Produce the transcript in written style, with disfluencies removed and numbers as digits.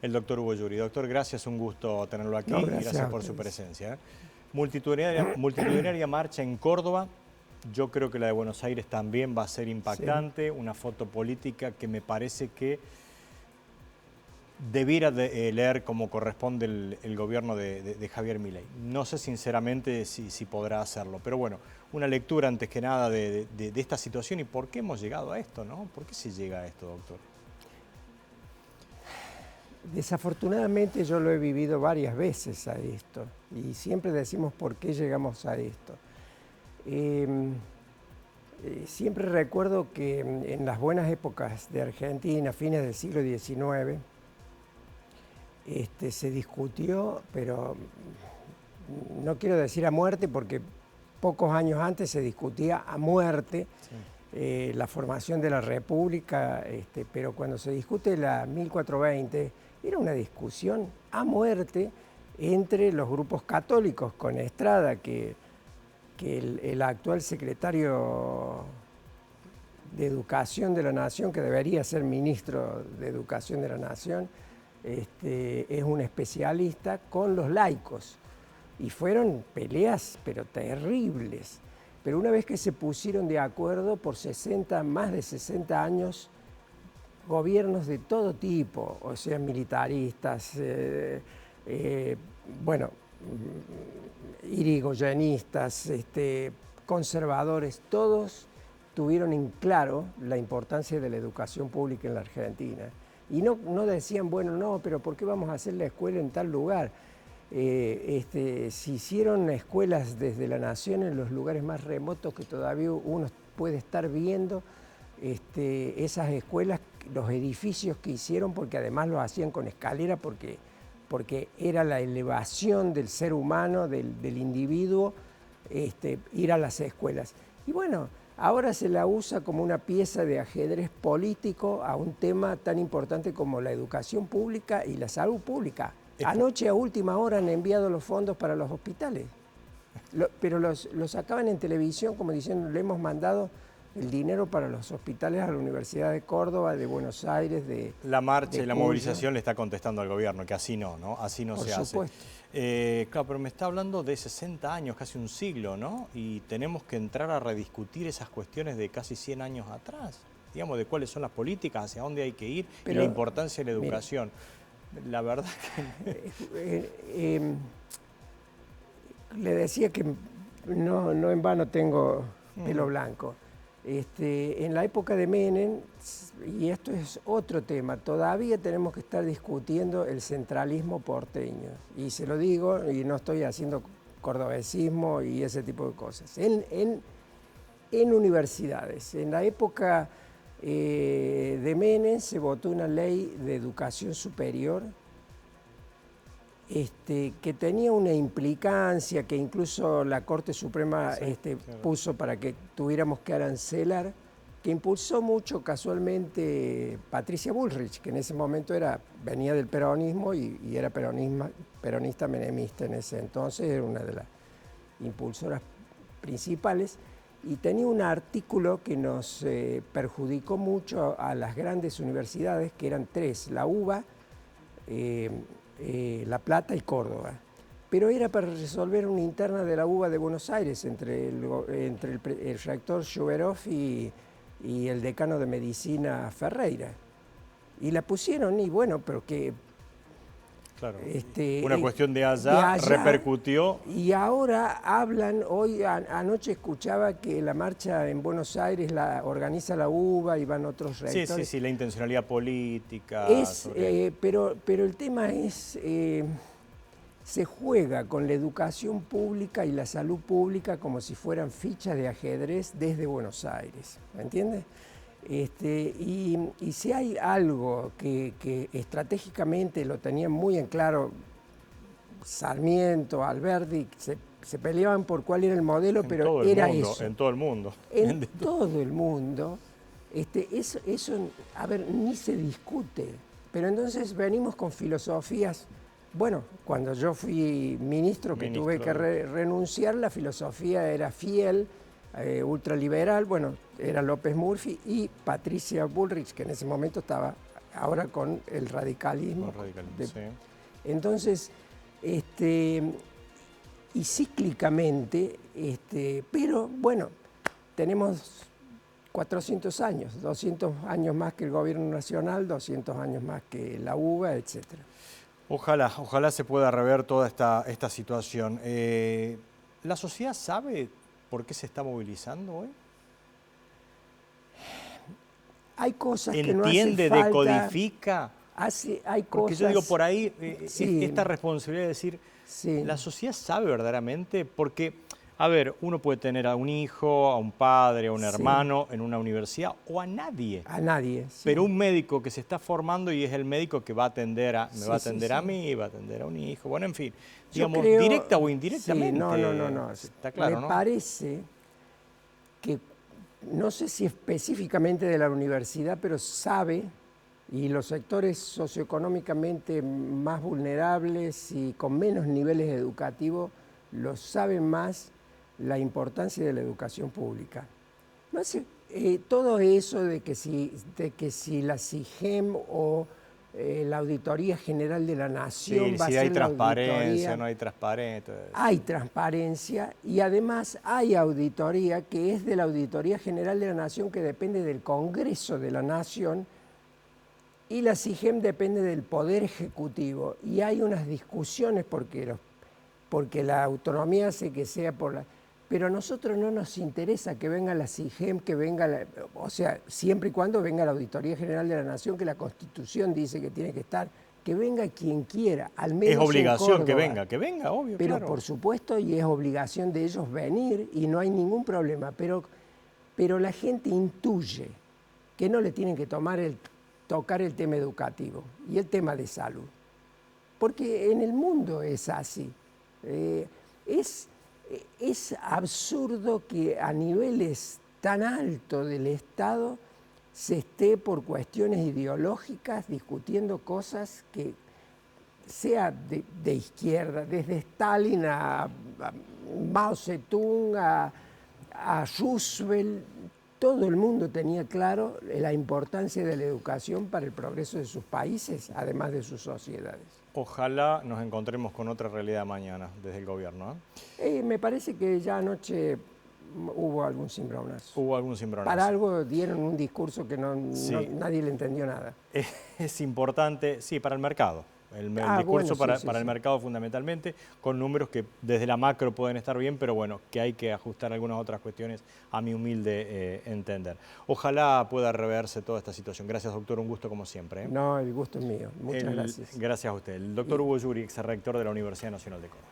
el doctor Hugo Yuri. Doctor, gracias, un gusto tenerlo aquí, No, y gracias gracias a por su ustedes. presencia. Multitudinaria marcha en Córdoba. Yo creo que la de Buenos Aires también va a ser impactante, una foto política que me parece que debiera leer como corresponde el gobierno de Javier Milei. No sé sinceramente si podrá hacerlo, pero bueno, una lectura antes que nada de esta situación y por qué hemos llegado a esto, ¿no? ¿Por qué se llega a esto, doctor? Desafortunadamente yo lo he vivido varias veces a esto y siempre decimos por qué llegamos a esto. Siempre recuerdo que en las buenas épocas de Argentina, fines del siglo XIX, se discutió, pero no quiero decir a muerte porque pocos años antes se discutía a muerte la formación de la República, pero cuando se discute la 1420 era una discusión a muerte entre los grupos católicos, con Estrada, que el actual secretario de Educación de la Nación, que debería ser ministro de Educación de la Nación, es un especialista, con los laicos. Y fueron peleas, pero terribles. Pero una vez que se pusieron de acuerdo, por más de 60 años, gobiernos de todo tipo, o sea, militaristas, irigoyenistas, conservadores, todos tuvieron en claro la importancia de la educación pública en la Argentina. Y no decían, bueno, no, pero ¿por qué vamos a hacer la escuela en tal lugar? Se hicieron escuelas desde la nación en los lugares más remotos que todavía uno puede estar viendo esas escuelas, los edificios que hicieron, porque además lo hacían con escalera, porque era la elevación del ser humano, del individuo, ir a las escuelas. Y bueno, ahora se la usa como una pieza de ajedrez político a un tema tan importante como la educación pública y la salud pública. Anoche a última hora han enviado los fondos para los hospitales, pero los sacaban en televisión como diciendo, le hemos mandado el dinero para los hospitales a la Universidad de Córdoba, de Buenos Aires, La marcha y la Cuyo. movilización le está contestando al gobierno, que así no, ¿no? Así no se hace. Por supuesto. Claro, pero me está hablando de 60 años, casi un siglo, ¿no? Y tenemos que entrar a rediscutir esas cuestiones de casi 100 años atrás, digamos, de cuáles son las políticas, hacia dónde hay que ir y la importancia de la educación. Mira, la verdad que... le decía que no en vano tengo pelo blanco. En la época de Menem, y esto es otro tema, todavía tenemos que estar discutiendo el centralismo porteño. Y se lo digo, y no estoy haciendo cordobesismo y ese tipo de cosas. En universidades, en la época de Menem se votó una ley de educación superior que tenía una implicancia que incluso la Corte Suprema puso para que tuviéramos que arancelar, que impulsó mucho casualmente Patricia Bullrich, que en ese momento venía del peronismo y era peronista menemista en ese entonces, era una de las impulsoras principales, y tenía un artículo que nos perjudicó mucho a las grandes universidades, que eran tres: la UBA, La Plata y Córdoba. Pero era para resolver una interna de la UBA de Buenos Aires entre el rector Schuberov y el decano de medicina Ferreira. Y la pusieron, y bueno, pero que... Claro, una cuestión de allá repercutió. Y ahora hablan, anoche escuchaba que la marcha en Buenos Aires la organiza la UBA y van otros rectores. Sí, la intencionalidad política. Pero el tema es, se juega con la educación pública y la salud pública como si fueran fichas de ajedrez desde Buenos Aires, ¿me entiendes? Y si hay algo que estratégicamente lo tenían muy en claro Sarmiento, Alberdi, se peleaban por cuál era el modelo, pero era eso. En todo el mundo. En todo el mundo. Eso, a ver, ni se discute. Pero entonces venimos con filosofías. Bueno, cuando yo fui ministro que tuve que renunciar, la filosofía era fiel, ultraliberal, bueno, era López Murphy y Patricia Bullrich, que en ese momento estaba ahora con el radicalismo. Sí. Entonces, y cíclicamente, pero bueno, tenemos 400 años, 200 años más que el gobierno nacional, 200 años más que la UBA, etc. Ojalá se pueda rever toda esta situación. ¿La sociedad sabe por qué se está movilizando hoy? Hay cosas que no hace ¿Entiende, falta. decodifica? Hay Porque cosas. yo digo por ahí, Sí, esta responsabilidad de decir, sí. ¿la sociedad sabe verdaderamente? Porque, a ver, uno puede tener a un hijo, a un padre, a un hermano en una universidad o a nadie. A nadie. Sí. Pero un médico que se está formando y es el médico que va a atender me va a atender a sí. mí, va a atender a un hijo, bueno, en fin, Yo digamos, creo, directa o indirectamente. Sí, no. Está claro, Me ¿no? parece que, no sé si específicamente de la universidad, pero sabe, y los sectores socioeconómicamente más vulnerables y con menos niveles educativos, lo saben más la importancia de la educación pública. No sé, todo eso de que si la SIGEM o la Auditoría General de la Nación Sí, va a si ser hay la transparencia, auditoría. no hay transparencia. Hay transparencia y además hay auditoría que es de la Auditoría General de la Nación, que depende del Congreso de la Nación, y la SIGEM depende del Poder Ejecutivo. Y hay unas discusiones porque la autonomía hace que sea por la... Pero a nosotros no nos interesa que venga la SIGEM, que venga o sea, siempre y cuando venga la Auditoría General de la Nación, que la Constitución dice que tiene que estar, que venga quien quiera, al menos Es obligación en Córdoba. que venga, obvio, Pero claro. por supuesto, y es obligación de ellos venir, y no hay ningún problema, pero la gente intuye que no le tienen que tocar el tema educativo y el tema de salud. Porque en el mundo es así. Es absurdo que a niveles tan altos del Estado se esté por cuestiones ideológicas discutiendo cosas que sea de izquierda, desde Stalin a Mao Zedong, a Roosevelt. Todo el mundo tenía claro la importancia de la educación para el progreso de sus países, además de sus sociedades. Ojalá nos encontremos con otra realidad mañana desde el gobierno. Me parece que ya anoche hubo algún cimbronazo. Hubo algún cimbronazo. Para algo dieron un discurso que nadie le entendió nada. Es importante, sí, para el mercado. El discurso bueno, para el mercado fundamentalmente, con números que desde la macro pueden estar bien, pero bueno, que hay que ajustar algunas otras cuestiones a mi humilde entender. Ojalá pueda reverse toda esta situación. Gracias, doctor, un gusto como siempre. No, el gusto es mío. Muchas gracias. Gracias a usted. El doctor Hugo Yuri, ex rector de la Universidad Nacional de Córdoba.